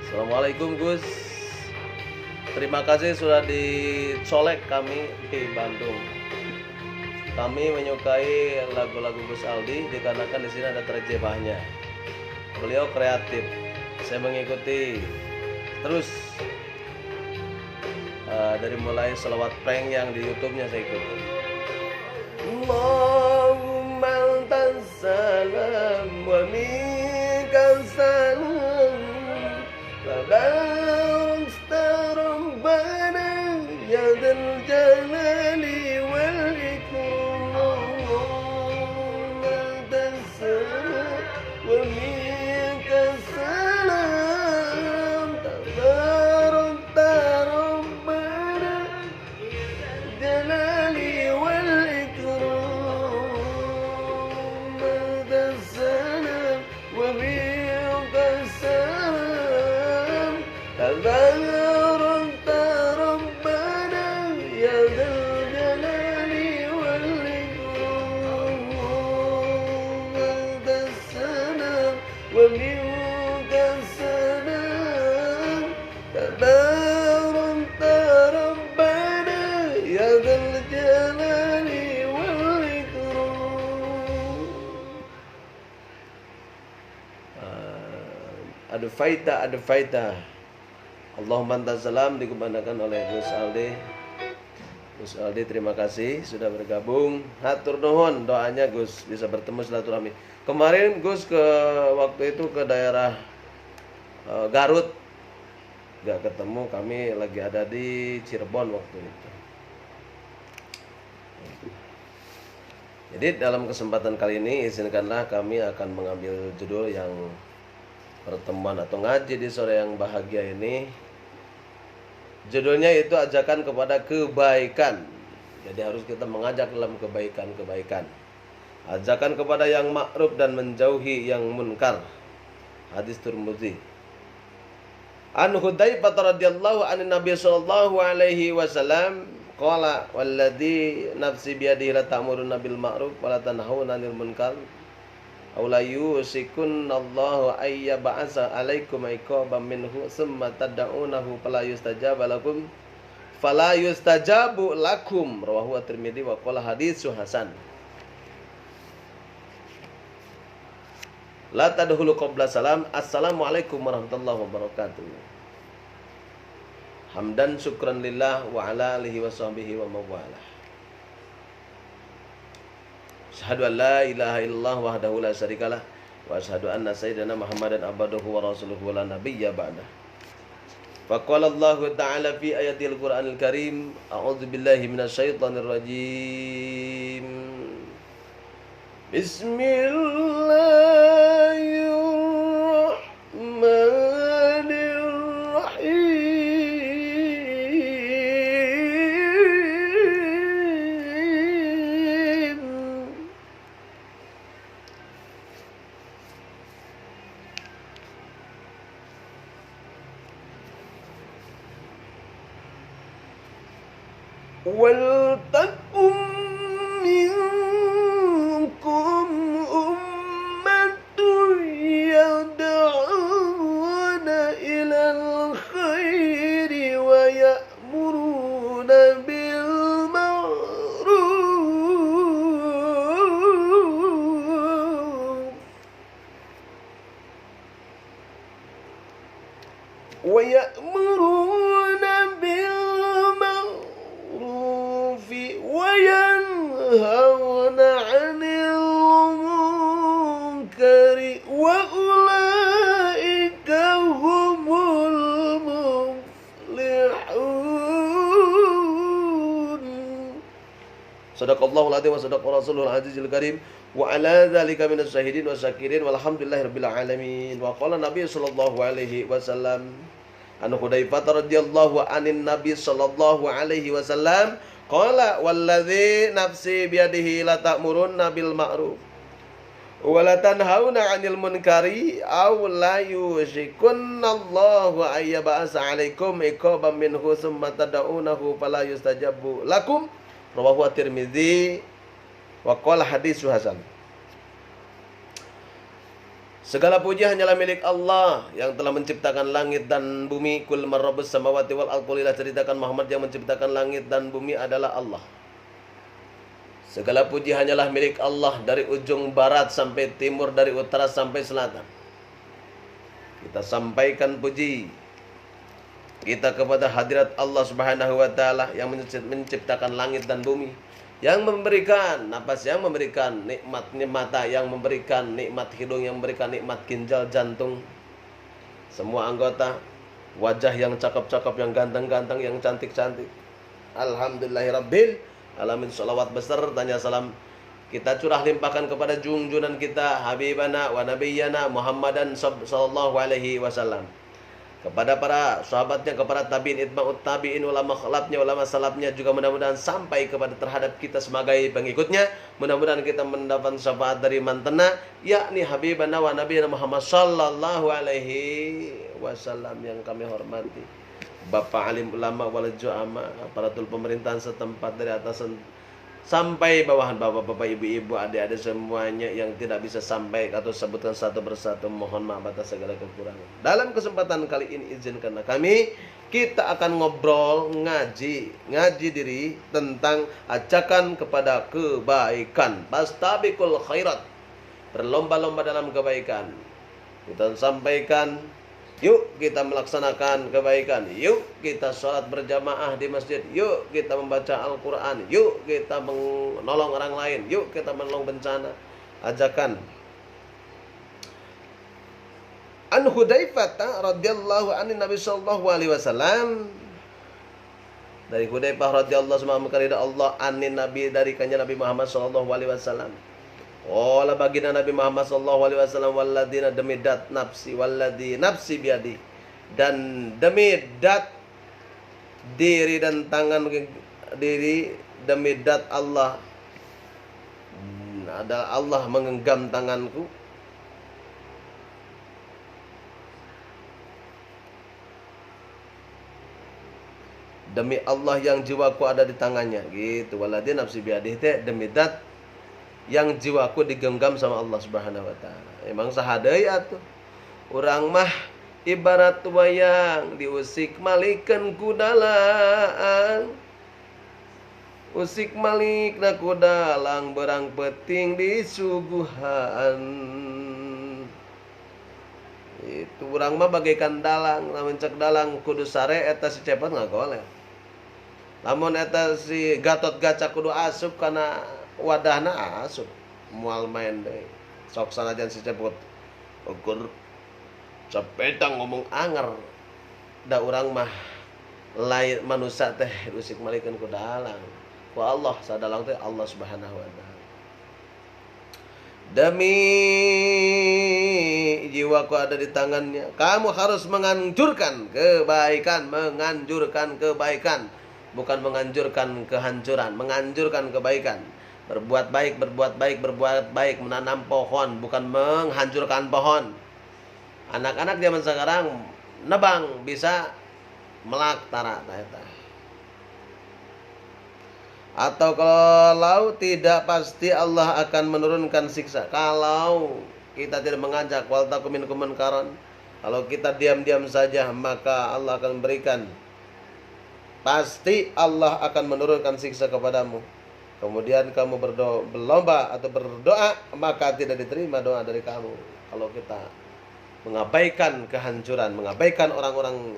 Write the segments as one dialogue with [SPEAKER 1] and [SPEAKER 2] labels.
[SPEAKER 1] Assalamualaikum Gus. Terima kasih sudah dicolek kami di Bandung. Kami menyukai lagu-lagu Gus Aldi dikarenakan di sini ada terjemahnya. Beliau kreatif. Saya mengikuti terus dari mulai selawat prank yang di YouTube-nya saya ikuti. Allahumma antas salam wa minkas salam. Tabarakta rabbana ya dzal jalali wal ikram. Antas salam wa minkas salam. Tabarakta rabbana jalali wal ikram. Antas salam wa minkas salam. Tabarakta rabbana ya dzal jalali wal ikram. Antas salam wa minkas salam. Tabarakta rabbana ya dzal jalali wal ikram. Ada faita. Allahumma antas salam dikumandangkan oleh Gus Aldi. Gus Aldi terima kasih sudah bergabung. Hatur nuhun doanya Gus bisa bertemu silaturahmi. Kemarin Gus waktu itu ke daerah Garut. Gak ketemu, kami lagi ada di Cirebon waktu itu. Jadi dalam kesempatan kali ini izinkanlah kami akan mengambil judul yang pertemuan atau ngaji di sore yang bahagia ini. Judulnya itu ajakan kepada kebaikan. Jadi harus kita mengajak dalam kebaikan-kebaikan. Ajakan kepada yang ma'ruf dan menjauhi yang munkar. Hadis Tirmidzi. An Hudzaifah radhiyallahu anhu Nabi sallallahu alaihi wasallam qala walladzi nafsi biyadihi la ta'muruna bil ma'ruf wa la tanhauna 'anil munkar aw la yusikunallahu ayya ba'asa 'alaikum iqaban minhu summa tad'unahu fala yustajabu lakum rawahu at-Tirmidzi wa qala haditsu hasan. La tadkhulu qabla salam. Assalamualaikum warahmatullahi wabarakatuh. Hamdan syukran lillah wa ala alihi wa sahbihi wa mawalah. Asyhadu an la ilaha illallah wahdahu la syarikalah wa asyhadu anna sayyidana Muhammadan abduhu wa rasuluhu la nabiyya ba'dah. Faqala Allah ta'ala fi ayatil Qur'anil Karim, a'udzu billahi minasyaitonir rajim. Bismillahirrahmanirrahim. Wal takum minkum ummatun yad'una ilal khairi wa ya'muruna bil ma'ruf wa ya'muruna bil وينهون عن المنكر وأولئك هم المفلحون. Sadaqallahul adzim wa sadaqa rasulul azizil karim wa ala dzalika minas syahidin wasyakirin walhamdulillahirabbil alamin. Wa qala Nabi sallallahu alaihi wasallam an Hudzaifah radhiyallahu anin Nabi sallallahu alaihi wasallam qala walladzi nafsi biyadihi la ta'murunna bil ma'ruf wa la tanhauna 'anil munkari aw la yushikunallahu ayyaba'asa 'alaikum iqaban minhu summa tad'unahu fala yustajabu lakum rawahu at-Tirmidzi wa qala haditsu hasan. Segala puji hanyalah milik Allah yang telah menciptakan langit dan bumi. Kul man rabbus samawati wal ardh. Ceritakan Muhammad, yang menciptakan langit dan bumi adalah Allah. Segala puji hanyalah milik Allah dari ujung barat sampai timur, dari utara sampai selatan. Kita sampaikan puji kita kepada hadirat Allah Subhanahu wa taala yang menciptakan langit dan bumi, yang memberikan napas, yang memberikan nikmatnya mata, yang memberikan nikmat hidung, yang memberikan nikmat ginjal, jantung, semua anggota, wajah yang cakep-cakep, yang ganteng-ganteng, yang cantik-cantik. Alhamdulillahirabbil alamin. Salawat besar tanya salam kita curah limpahkan kepada junjungan kita, habibana wa nabiyyana Muhammadan sallallahu alaihi wasallam, kepada para sahabatnya, kepada tabi'in, itba'ut tabi'in, ulama khalafnya, ulama salafnya, juga mudah-mudahan sampai kepada terhadap kita sebagai pengikutnya. Mudah-mudahan kita mendapat syafaat dari mantena, yakni habibana wa nabiyana Muhammad sallallahu alaihi wasallam. Yang kami hormati Bapak alim ulama wal ju'ama, aparatur pemerintahan setempat dari atasan sampai bawahan, bapak-bapak, ibu-ibu, adik-adik semuanya yang tidak bisa sampai atau sebutkan satu persatu, mohon maaf atas segala kekurangan. Dalam kesempatan kali ini izinkanlah kami, kita akan ngobrol, ngaji diri tentang ajakan kepada kebaikan. Fastabiqul khairat, berlomba-lomba dalam kebaikan. Kita sampaikan, yuk kita melaksanakan kebaikan, yuk kita sholat berjamaah di masjid, yuk kita membaca Al-Quran, yuk kita menolong orang lain, yuk kita menolong bencana. Ajakan An Hudzaifah radhiyallahu anhu Nabi sallallahu alaihi wasallam, dari Hudzaifah radhiyallahu anhu Allah anin Nabi, dari kanjeng Nabi Muhammad sallallahu alaihi wasallam. Qala baginda Nabi Muhammad sallallahu alaihi wasallam, walladina demi dat nafsi, walladzi nafsi biadi, dan demi dat diri dan tangan diri, demi dat Allah, adalah Allah menggenggam tanganku. Demi Allah yang jiwaku ada di tangannya, gitu. Walladzi nafsi biadi, demi dat yang jiwaku digenggam sama Allah Subhanahu wa taala. Emang sahadeui atuh. Urang mah ibarat wayang diusik malikeun ku dalang. Usik malikna ku dalang, berang peting disuguhan. Itu urang mah bagaikan dalang, lamun cek dalang kudu sare eta si cepet ngagoleh. Lamun eta si Gatot Kaca kudu asup kana wadahna asup, mual main deh. Sok sanajan si cepot ukur cepetang ngomong anger, da urang mah lain manusia teh usik malikeun ku dalang, ku Allah, sadalang teh Allah Subhanahu wa taala. Demi jiwaku ada di tangannya, kamu harus menganjurkan kebaikan, bukan menganjurkan kehancuran, menganjurkan kebaikan. Berbuat baik, menanam pohon, bukan menghancurkan pohon. Anak-anak zaman sekarang nebang bisa melaktara eta. Atau kalau tidak, pasti Allah akan menurunkan siksa. Kalau kita tidak mengajak, wal takum minkum munkaron, kalau kita diam-diam saja, maka Allah akan memberikan, pasti Allah akan menurunkan siksa kepadamu. Kemudian kamu berlomba atau berdoa, maka tidak diterima doa dari kamu. Kalau kita mengabaikan kehancuran, mengabaikan orang-orang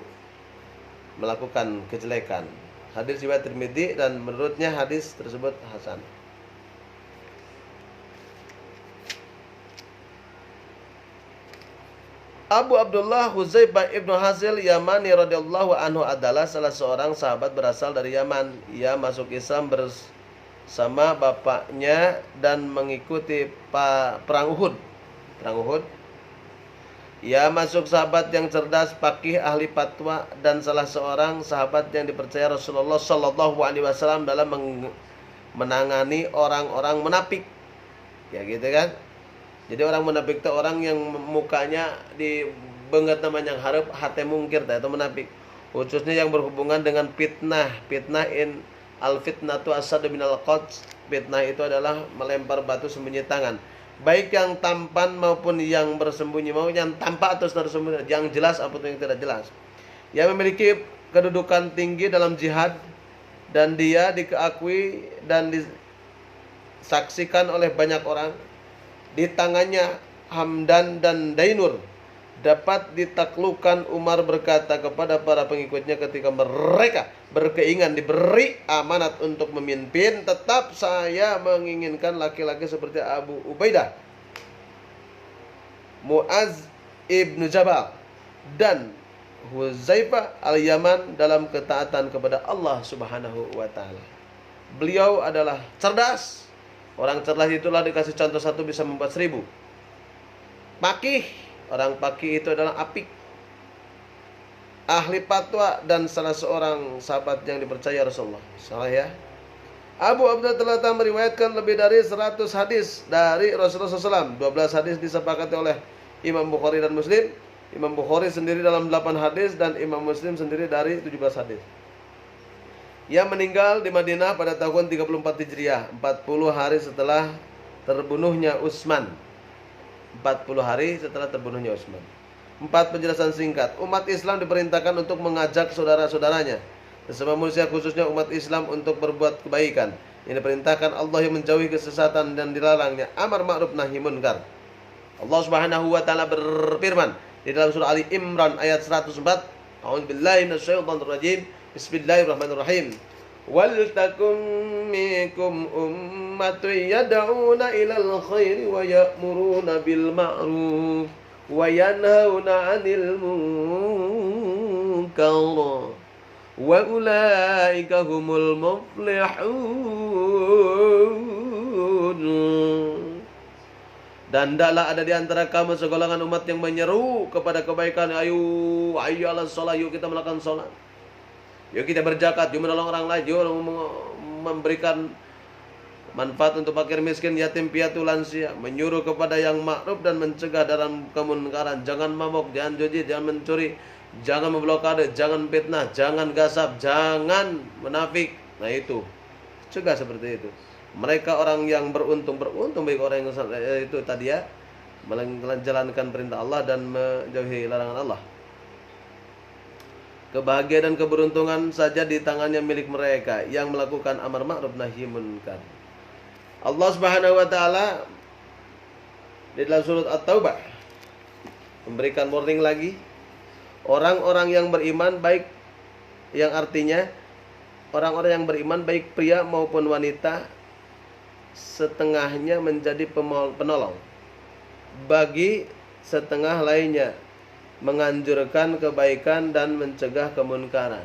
[SPEAKER 1] melakukan kejelekan. Hadis riwayat Tirmidzi, dan menurutnya hadis tersebut hasan. Abu Abdullah Hudzaifah ibnu Hasil Yamani radhiyallahu anhu adalah salah seorang sahabat berasal dari Yaman. Ia masuk Islam sama bapaknya dan mengikuti perang Uhud. Ia masuk sahabat yang cerdas, faqih, ahli fatwa, dan salah seorang sahabat yang dipercaya Rasulullah sallallahu alaihi wasallam dalam menangani orang-orang munafik. Ya gitu kan? Jadi orang munafik itu orang yang mukanya dibeungeut namanya hareup, hate mungkir itu munafik. Khususnya yang berhubungan dengan fitnah. Al-fitnatu asadu minal qatl. Fitnah itu adalah melempar batu sembunyi tangan. baik yang tampan maupun yang bersembunyi, mau yang tampak atau tersembunyi, yang jelas ataupun yang tidak jelas, yang memiliki kedudukan tinggi dalam jihad, dan dia dikakui dan disaksikan oleh banyak orang. Di tangannya Hamdan dan Dainur dapat ditaklukkan. Umar berkata kepada para pengikutnya ketika mereka berkeinginan diberi amanat untuk memimpin, tetap saya menginginkan laki-laki seperti Abu Ubaidah, Muaz ibnu Jabal, dan Huzaifah al-Yaman dalam ketaatan kepada Allah Subhanahu wa taala. Beliau adalah cerdas. Orang cerdas itulah dikasih contoh satu bisa membuat 1000. Pakih, orang pakih itu adalah apik. Ahli fatwa dan salah seorang sahabat yang dipercaya Rasulullah. Salah ya. Abu Abdullah telah meriwayatkan lebih dari 100 hadis dari Rasulullah SAW. 12 hadis disepakati oleh Imam Bukhari dan Muslim. Imam Bukhari sendiri dalam 8 hadis dan Imam Muslim sendiri dari 17 hadis. Ia meninggal di Madinah pada tahun 34 Hijriah, 40 hari setelah terbunuhnya Utsman. 40 hari setelah terbunuhnya Utsman. 4 penjelasan singkat. Umat Islam diperintahkan untuk mengajak saudara-saudaranya, sesama manusia khususnya umat Islam, untuk berbuat kebaikan. Ini diperintahkan Allah yang menjauhi kesesatan dan dilarangnya amar ma'ruf nahi munkar. Allah Subhanahu wa taala berfirman di dalam surah Ali Imran ayat 104, A'udzubillahi minasyaitonir rajim. Bismillahirrahmanirrahim. Wal takum minkum ummatun yad'una ilal khairi wa ya'muruna bil ma'ruf wa yanhauna 'anil munkar wa ulaika humul muflihun. Dan hendaklah ada di antara kamu segolongan umat yang menyeru kepada kebaikan. Ayo ala sholat, yuk kita melakukan sholat, yuk kita berzakat, yuk menolong orang lain, yuk memberikan manfaat untuk fakir miskin, yatim piatu, lansia, menyuruh kepada yang makruf dan mencegah dalam kemunkaran. Jangan mabuk, jangan judi, jangan mencuri, jangan memblokade, jangan fitnah, jangan gasab, jangan menafik. Nah itu, cegah seperti itu. Mereka orang yang beruntung bagi orang yang itu tadi ya, menjalankan perintah Allah dan menjauhi larangan Allah. Kebahagiaan dan keberuntungan saja di tangannya milik mereka yang melakukan amar ma'ruf nahi munkar. Allah Subhanahu wa taala di dalam surat At-Taubah memberikan warning lagi, orang-orang yang beriman baik, yang artinya orang-orang yang beriman baik pria maupun wanita setengahnya menjadi penolong bagi setengah lainnya, menganjurkan kebaikan dan mencegah kemunkaran.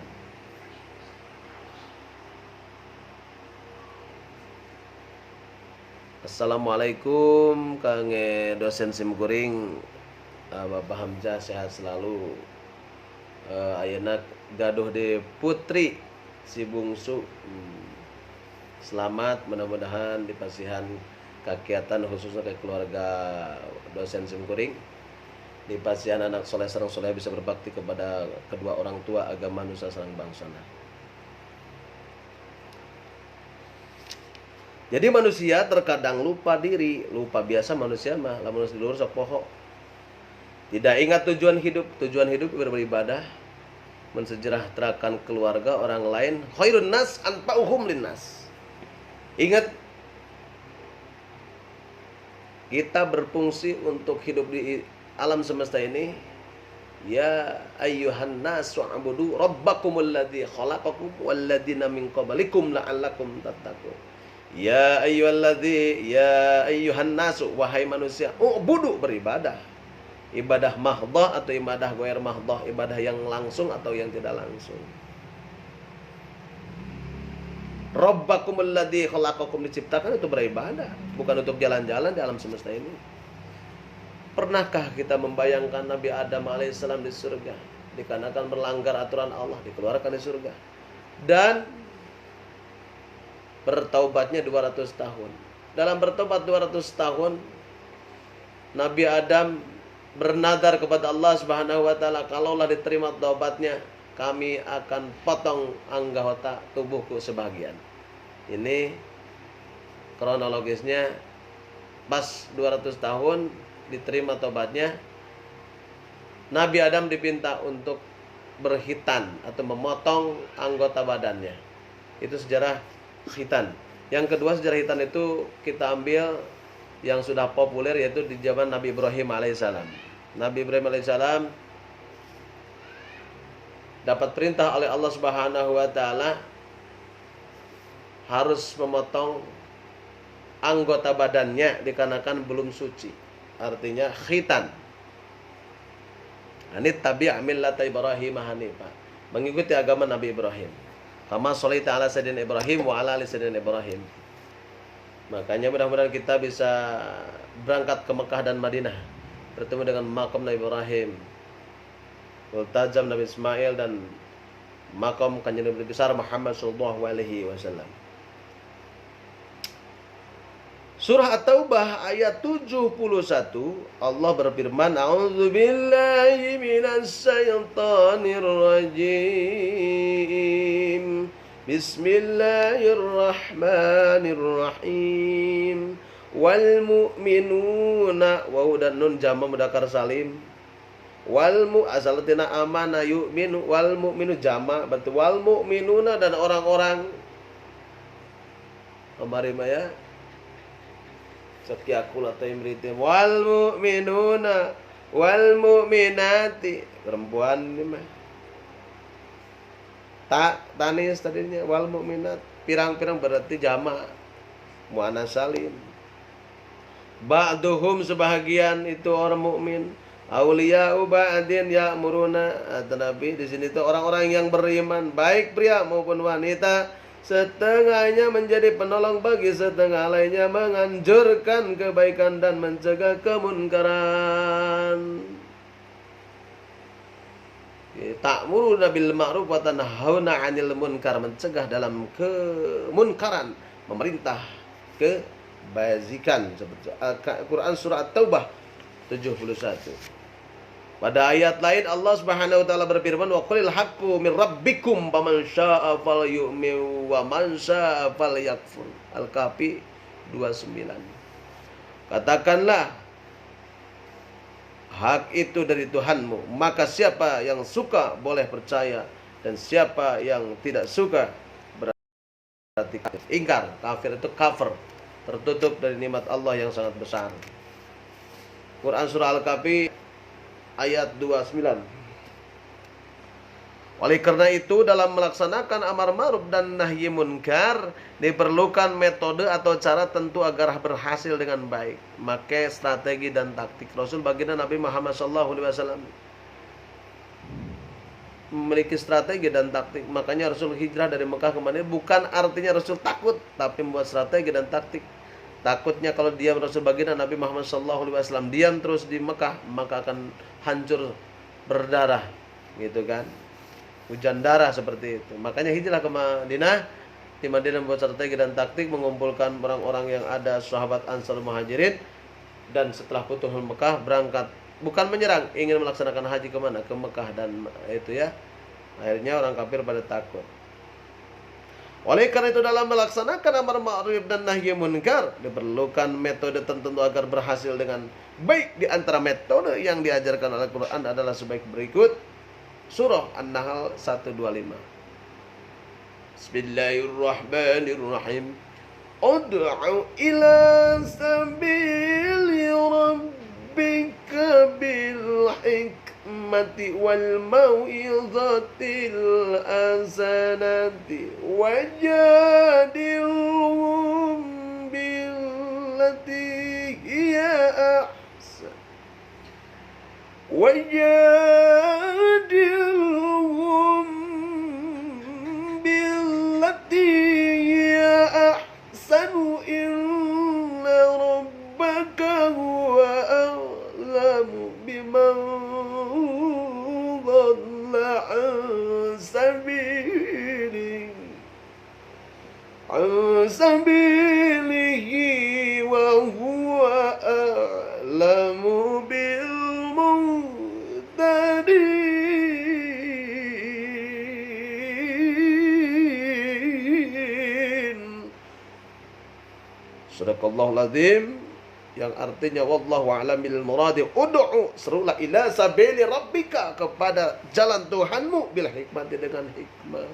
[SPEAKER 1] Assalamualaikum Kang dosen simkuring, Bapak Hamzah sehat selalu. Ayeuna gaduh di putri si bungsu. Selamat, mudah-mudahan di pasihan kegiatan khususnya ke keluarga dosen simkuring, di pasihan anak soleh sareng soleh bisa berbakti kepada kedua orang tua, agama, nusa sareng bangsana. Jadi manusia terkadang lupa diri, lupa biasa manusia mah, lamun di luhur sok poho. Tidak ingat tujuan hidup beribadah, mensejahterakan keluarga orang lain. Khairun nas anfa'uhum linnas. Ingat, kita berfungsi untuk hidup di alam semesta ini. Ya ayyuhan nas wa'budu rabbakumul ladzi khalaqakum walladzina min qablikum la'allakum tattaqun. Ya ayyuhan nas, wahai manusia, ubudu, beribadah. Ibadah mahdhah atau ibadah ghair mahdhah, ibadah yang langsung atau yang tidak langsung. Rabbakumul ladzi khalaqakum, diciptakan untuk beribadah, bukan untuk jalan-jalan di alam semesta ini. Pernahkah kita membayangkan Nabi Adam alaihissalam di surga, dikarenakan melanggar aturan Allah dikeluarkan di surga, dan bertaubatnya 200 tahun. Dalam bertobat 200 tahun, Nabi Adam bernadar kepada Allah Subhanahu wa taala, kalaulah diterima taubatnya, kami akan potong anggota tubuhku sebagian. Ini kronologisnya pas 200 tahun diterima tobatnya, Nabi Adam dipinta untuk berkhitan atau memotong anggota badannya. Itu sejarah khitan. Yang kedua, sejarah khitan itu kita ambil yang sudah populer, yaitu di zaman Nabi Ibrahim alaihissalam. Nabi Ibrahim alaihissalam dapat perintah oleh Allah Subhanahu wa taala harus memotong anggota badannya dikarenakan belum suci. Artinya khitan. Anit tabi' millata Ibrahim hanifah. Mengikuti agama Nabi Ibrahim. Kama sholaita ala sayyidina Ibrahim wa ala ali sayyidina Ibrahim. Makanya mudah-mudahan kita bisa berangkat ke Mekah dan Madinah, bertemu dengan makam Nabi Ibrahim, Multazam Nabi Ismail, dan makam Kanjeng Nabi besar Muhammad sallallahu alaihi wasallam. Surah At-Taubah ayat 71, Allah berfirman, A'udzubillahi minasyaitonir rajim. Bismillahirrahmanirrahim. Wal mu'minuna, waw dan nun jama' mudzakkar salim. Wal asalatina amana yu'minu, wal mu'minu jama', betul. Wal mu'minuna, dan orang-orang kemarin ya Sakiakul atau imritim. Wal mu'minuna wal mu'minati, perempuan ini mah tanis tadinya. Wal mu'minat pirang-pirang berarti jama' muannas salim. Ba'duhum sebahagian itu orang mukmin. Auliya'u ba'din ya'muruna. Nabi di sini itu orang-orang yang beriman, baik pria maupun wanita, setengahnya menjadi penolong bagi setengah lainnya, menganjurkan kebaikan dan mencegah kemunkaran. Ta'muruna bil ma'ruf wa tanhauna 'anil munkar, mencegah dalam kemunkaran, memerintah kebajikan. Seperti Quran surah At-Taubah 71. Pada ayat lain Allah Subhanahu wa taala berfirman, wa qulil haqqu min rabbikum faman syaa'a falyu'min wa man syaa'a falyakfur. Al-Kahfi 29. Katakanlah hak itu dari Tuhanmu, maka siapa yang suka boleh percaya, dan siapa yang tidak suka berarti ingkar. Kafir itu kafir, tertutup dari nikmat Allah yang sangat besar. Quran surah Al-Kahfi ayat 29. Oleh karena itu, dalam melaksanakan amar ma'ruf dan nahi munkar diperlukan metode atau cara tentu agar berhasil dengan baik. Maka strategi dan taktik. Rasul baginda Nabi Muhammad SAW memiliki strategi dan taktik. Makanya Rasul hijrah dari Mekah ke Madinah bukan artinya Rasul takut, tapi membuat strategi dan taktik. Takutnya kalau diam Rasul baginda Nabi Muhammad SAW diam terus di Mekah, maka akan hancur berdarah, gitu kan? Hujan darah seperti itu. Makanya hijrah ke Madinah. Di Madinah membuat strategi dan taktik, mengumpulkan orang-orang yang ada, sahabat Ansar Muhajirin, dan setelah Futuhul Mekah berangkat, bukan menyerang, ingin melaksanakan haji kemana? Ke Mekah, dan itu ya. Akhirnya orang kafir pada takut. Oleh karena itu, dalam melaksanakan amar ma'ruf dan nahi munkar diperlukan metode tertentu agar berhasil dengan baik. Di antara metode yang diajarkan oleh Al-Quran adalah sebaik berikut. Surah An-Nahl 125. Bismillahirrahmanirrahim. Ud'u ila sabili rabbika bil hikmati wal mau'izatil hasanati wajadilhum billati hiya ahsan. Wajadilhum billati hiya ahsanu inna rabbaka huwa a'lamu biman dhalla an sabilihi wa huwa a'lamu bil Sadaqallahul azim. yang artinya wallahu a'lam bil muradi. Ud'u, serulah ila sabili rabbika, kepada jalan Tuhanmu, bil hikmati, dengan hikmah.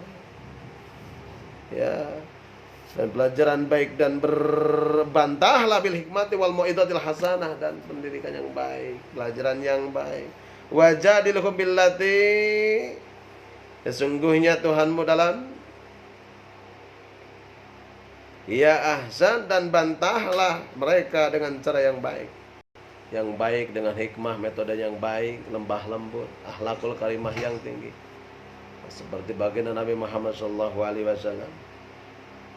[SPEAKER 1] Ya. Dan pelajaran baik, dan berbantahlah bil hikmati wal mau'izatil hasanah, dan pendidikan yang baik, pelajaran yang baik. Wajadilhum billati, sesungguhnya Tuhanmu dalam ya ahsan, dan bantahlah mereka dengan cara yang baik. Yang baik dengan hikmah, metode yang baik, lembah lembut, akhlakul karimah yang tinggi. Seperti baginda Nabi Muhammad SAW,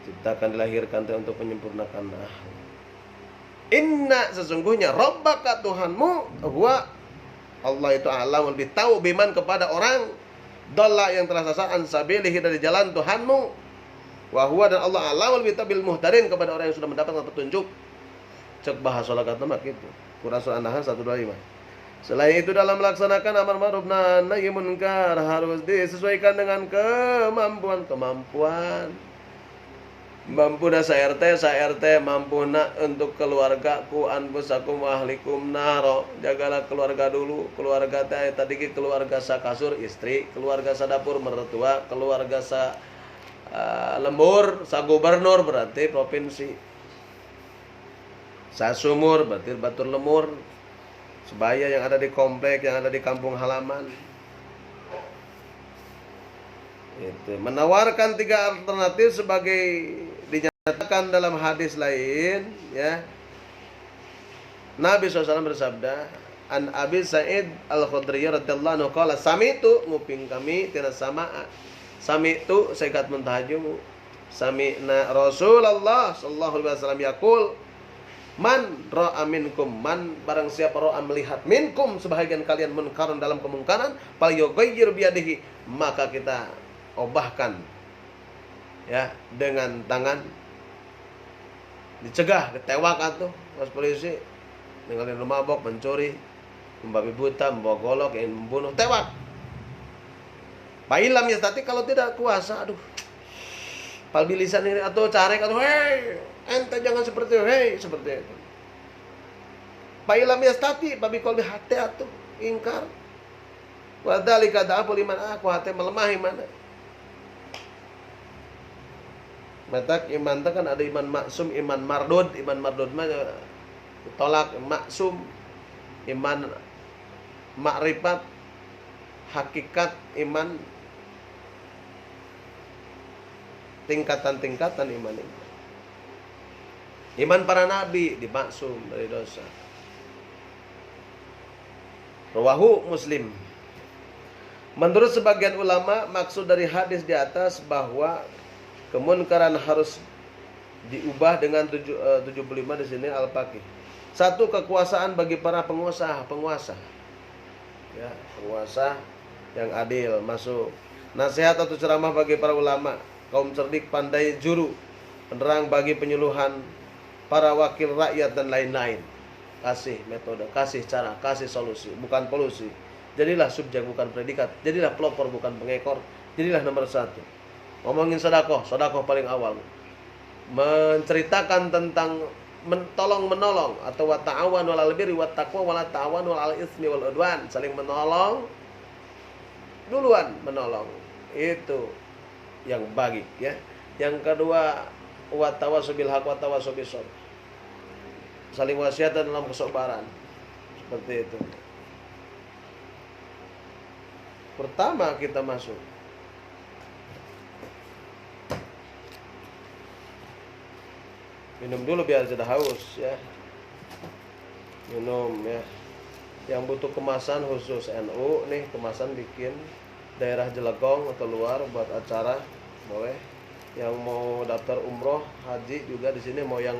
[SPEAKER 1] ciptakan, dilahirkan untuk menyempurnakan akhlak. Inna, sesungguhnya Rabbaka, Tuhanmu, huwa Allah itu alam, lebih tahu, biman, kepada orang, dhalla, yang telah sesat, an sabilihi, dari jalan Tuhanmu, wa huwa, dan Allah alam lebih tahu, bil muhtadin, kepada orang yang sudah mendapatkan petunjuk. Cek bahasa lagat nama gitu. Quran surah An-Nahl 125. Selain itu, dalam melaksanakan amar ma'ruf nahi munkar harus disesuaikan dengan kemampuan. Mampu na sa RT mampu na untuk keluargaku, anfusakum wa ahlikum naro. Jagalah keluarga dulu. Keluarga tadi keluarga sa kasur istri, keluarga sa dapur mertua, keluarga sa lembur, sa gubernur berarti provinsi, sa sumur berarti batur lemur, sebaya yang ada di komplek, yang ada di kampung halaman. Itu menawarkan 3 alternatif sebagai dinyatakan dalam hadis lain, ya. Nabi SAW bersabda, an Abi Sa'id Al-Khudri radhiyallahu anhu qala sami'tu, nguping kami tina sama'a, sami'tu sekat muntahajumu, sami'na Rasulullah sallallahu alaihi wasallam yaqul, man ra'a minkum, man barang siapa ra'a melihat, minkum sebahagian kalian, munkaran dalam kemungkaran, fal yughayyir biyadihi, maka kita obahkan, ya, dengan tangan, dicegah, ditewak atuh pas polisi, ninggalin rumah mabok, mencuri, membabi buta, membawa golok, ingin membunuh, tewak. Pailam ya tadi, kalau tidak kuasa, aduh, palbilisan ini atau carek atau hei, ente jangan seperti itu, hei, seperti itu. Pailam ya tadi, babi kolbi hati atuh ingkar. Wadhalika da'aful iman, aku hati melemah iman. Matak iman itu kan ada iman maksum, iman mardud. Iman mardud mah tolak, maksum iman makrifat, hakikat iman, tingkatan-tingkatan iman ini. Iman para nabi dimaksum dari dosa. Rawahu Muslim. Menurut sebagian ulama, maksud dari hadis di atas bahwa kemunkaran harus diubah dengan 75 di sini al-faqih. 1, kekuasaan bagi para penguasa. Ya, penguasa yang adil masuk. Nasihat atau ceramah bagi para ulama, kaum cerdik, pandai juru, penerang bagi penyuluhan para wakil rakyat dan lain-lain. Kasih metode, kasih cara, kasih solusi, bukan polusi. Jadilah subjek bukan predikat. Jadilah pelopor bukan pengekor. Jadilah nomor 1. Ngomongin sedekah paling awal. Menceritakan tentang tolong menolong, atau wa ta'awanu 'alal birri wat taqwa wa la ta'awanu 'alal itsmi wal 'udwan. Saling menolong, duluan menolong. Itu yang bagi, ya. Yang kedua, wa tawassul bil haqq wa tawassul bis sabr. Saling wasiatan dalam kesabaran. Seperti itu. Pertama kita masuk. Minum dulu biar tidak haus, ya. Minum, ya. Yang butuh kemasan khusus NU nih, kemasan bikin daerah Jelegong atau luar buat acara boleh. Yang mau daftar umroh, haji juga di sini, mau yang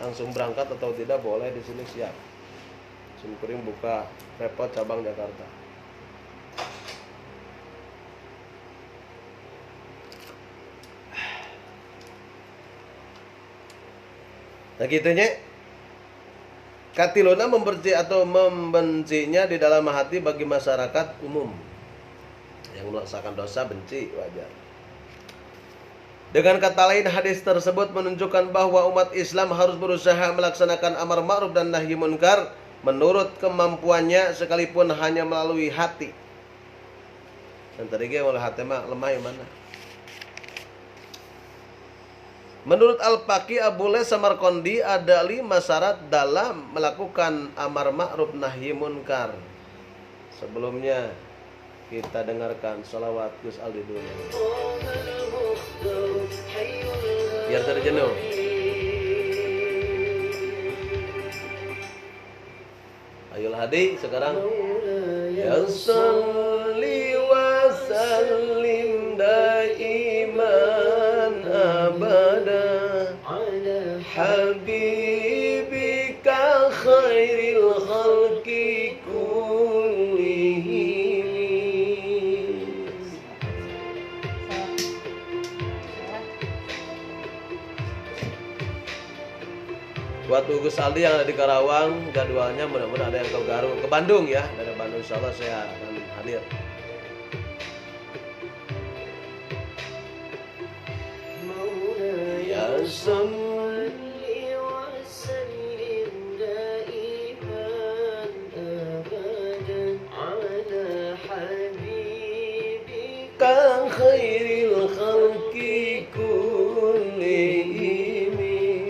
[SPEAKER 1] langsung berangkat atau tidak boleh di sini siap. Simkuring buka repot cabang Jakarta. Nah gitunya, katiluna membenci atau membencinya di dalam hati bagi masyarakat umum yang melaksanakan dosa, benci, wajar. Dengan kata lain, hadis tersebut menunjukkan bahwa umat Islam harus berusaha melaksanakan amar ma'ruf dan nahi munkar menurut kemampuannya, sekalipun hanya melalui hati. Dan tadi oleh hati mah lemah yang mana? Menurut Al-Faqih Abulais Samarqandi ada 5 syarat dalam melakukan amar ma'ruf nahi munkar. Sebelumnya kita dengarkan salawat Gus Aldi dulu. Biar tidak jenuh. Ayol Hadi sekarang. Ya salli wa sallim daiman abada ala habibika khairil khalqi kullihim. Buat Gus Aldi yang ada di Karawang, jadwalnya mudah-mudahan ada yang ke Garut, ke Bandung ya. Dari Bandung insyaallah saya akan hadir. Ya salli wa sallim daiman abadan ala habibika khairil khalqi kullihim.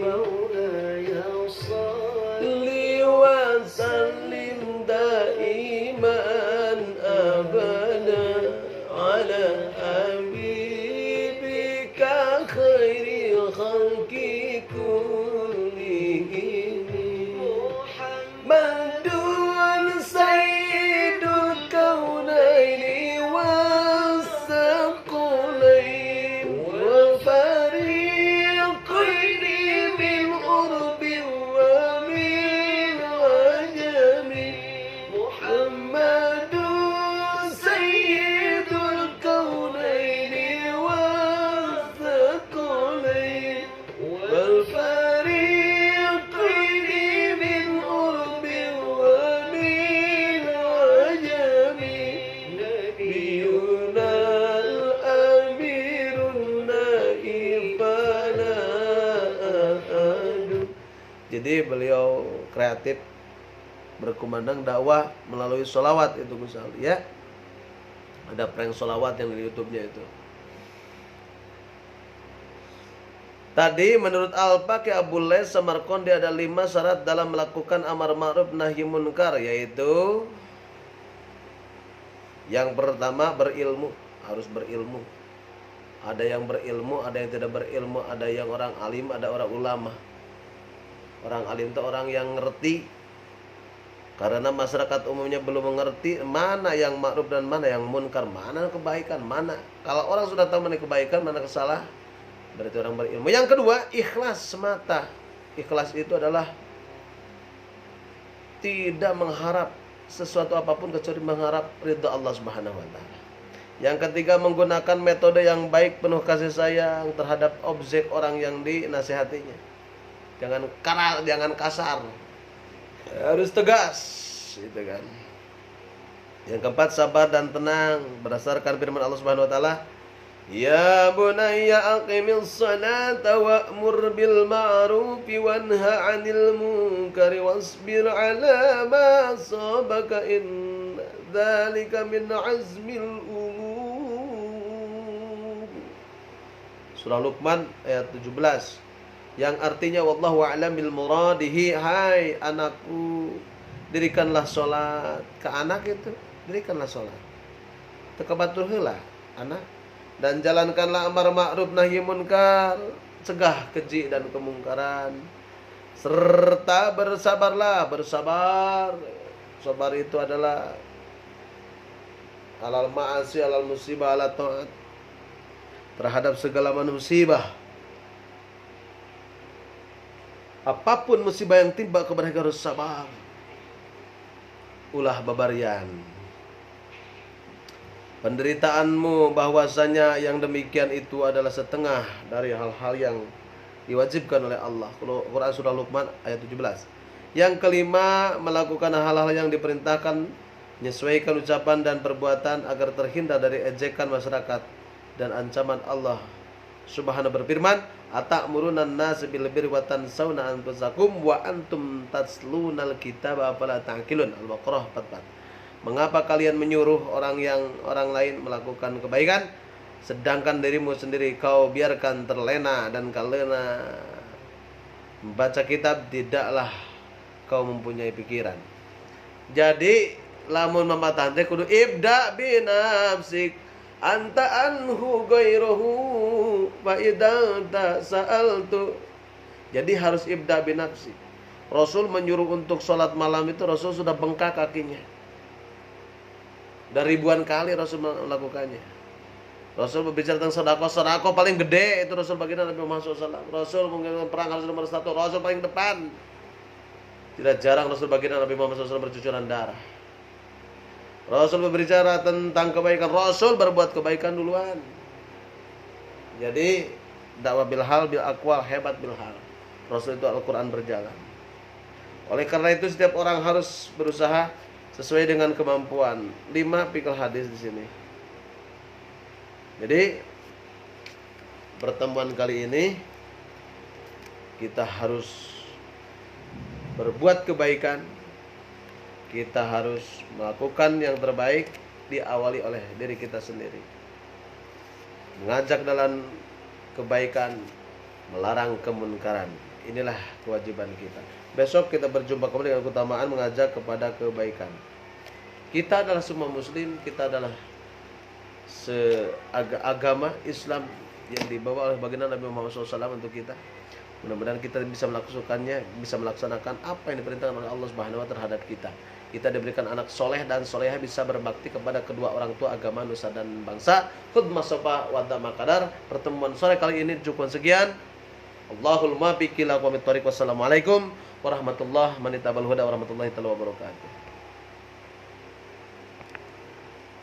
[SPEAKER 1] Maulaya salli wa sallim daiman abadan ala habibika khairil khalqi kullihim. Muhammadun sayyidul kaunaini wassaqalain wa fariqaini min urbin wa min ajami. Muhammadun sayyidul kaunaini wassaqalain wal fariqaini min urbin wa min ajami. Nabiyuna al-amirun naifana ahadu. Jadi beliau kreatif berkumandang dakwah melalui sholawat itu Gus Aldi ya. Ada prank sholawat yang di YouTube-nya itu. Tadi menurut Al-Faqih Abulais Samarqandi ada 5 syarat dalam melakukan amar ma'ruf nahi munkar, yaitu yang pertama berilmu, harus berilmu. Ada yang berilmu, ada yang tidak berilmu, ada yang orang alim, ada orang ulama. Orang alim itu orang yang ngerti. Karena masyarakat umumnya belum mengerti mana yang ma'ruf dan mana yang munkar, mana kebaikan, mana. Kalau orang sudah tahu mana kebaikan, mana kesalahan, berarti orang berilmu. Yang kedua, ikhlas semata. Ikhlas itu adalah tidak mengharap sesuatu apapun kecuali mengharap ridha Allah Subhanahu wa taala. Yang ketiga, menggunakan metode yang baik, penuh kasih sayang terhadap objek orang yang dinasihatinya. Jangan kasar. Harus tegas, gitu kan. Yang keempat, sabar dan tenang berdasarkan firman Allah Subhanahu wa taala, Ya bunayya aqimis salata wa'mur bil ma'rufi wanha 'anil munkari wasbir 'ala ma asabaka inna dzalika min 'azmil umur. Surah Luqman ayat 17 yang artinya wallahu a'lam bil muradihi. Hai anakku, dirikanlah salat. Ke anak itu dirikanlah salat. Tekabatur heula anak. Dan jalankanlah amar ma'ruf nahi munkar, cegah keji dan kemungkaran, serta bersabarlah. Bersabar, sabar itu adalah alal ma'asi, alal musibah, ala ta'at, terhadap segala musibah. Apapun musibah yang timba kepada kita harus sabar. Ulah babarian. Penderitaanmu bahwasanya yang demikian itu adalah setengah dari hal-hal yang diwajibkan oleh Allah. Quran surah Luqman ayat 17. Yang kelima, melakukan hal-hal yang diperintahkan, menyesuaikan ucapan dan perbuatan agar terhindar dari ejekan masyarakat dan ancaman Allah Subhanahu berfirman, "Atamuruna an-nasa bil birri wa tansawna anfusakum wa antum tatlunal kitaba afala ta'qilun." Al-Baqarah 44. Mengapa kalian menyuruh orang lain melakukan kebaikan, sedangkan dirimu sendiri kau biarkan terlena dan kalena membaca kitab tidaklah kau mempunyai pikiran. Jadi lamun mamatan teh kudu ibda binafsik anta anhu ghairuhu fa idza sa'altu. Jadi harus ibda binafsik. Rasul menyuruh untuk sholat malam itu Rasul sudah bengkak kakinya. Dan ribuan kali Rasul melakukannya. Rasul berbicara tentang sedekah paling gede itu Rasul baginda Nabi Muhammad SAW. Rasul mungkin perang harus nomor 1, Rasul paling depan. Tidak jarang Rasul baginda Nabi Muhammad SAW bercucuran darah. Rasul berbicara tentang kebaikan, Rasul berbuat kebaikan duluan. Jadi dakwah bil hal bil aqwal, hebat bil hal. Rasul itu Al-Quran berjalan. Oleh karena itu setiap orang harus berusaha sesuai dengan kemampuan. 5 fikih hadis di sini. Jadi pertemuan kali ini kita harus berbuat kebaikan. Kita harus melakukan yang terbaik, diawali oleh diri kita sendiri. Mengajak dalam kebaikan, melarang kemunkaran. Inilah kewajiban kita. Besok kita berjumpa kembali dengan keutamaan mengajak kepada kebaikan. Kita adalah semua muslim, kita adalah seagama Islam yang dibawa oleh baginda Nabi Muhammad SAW untuk kita. Mudah-mudahan kita bisa melaksanakan apa yang diperintahkan oleh Allah Subhanahu wa taala terhadap kita. Kita diberikan anak soleh dan solehah, bisa berbakti kepada kedua orang tua, agama, nusa dan bangsa. Khudmah sofa wadda makadar. Pertemuan sore kali ini cukup sekian. Allahul muwaffiq ila aqwamit thoriq. Wassalamualaikum warahmatullahi wabarakatuh.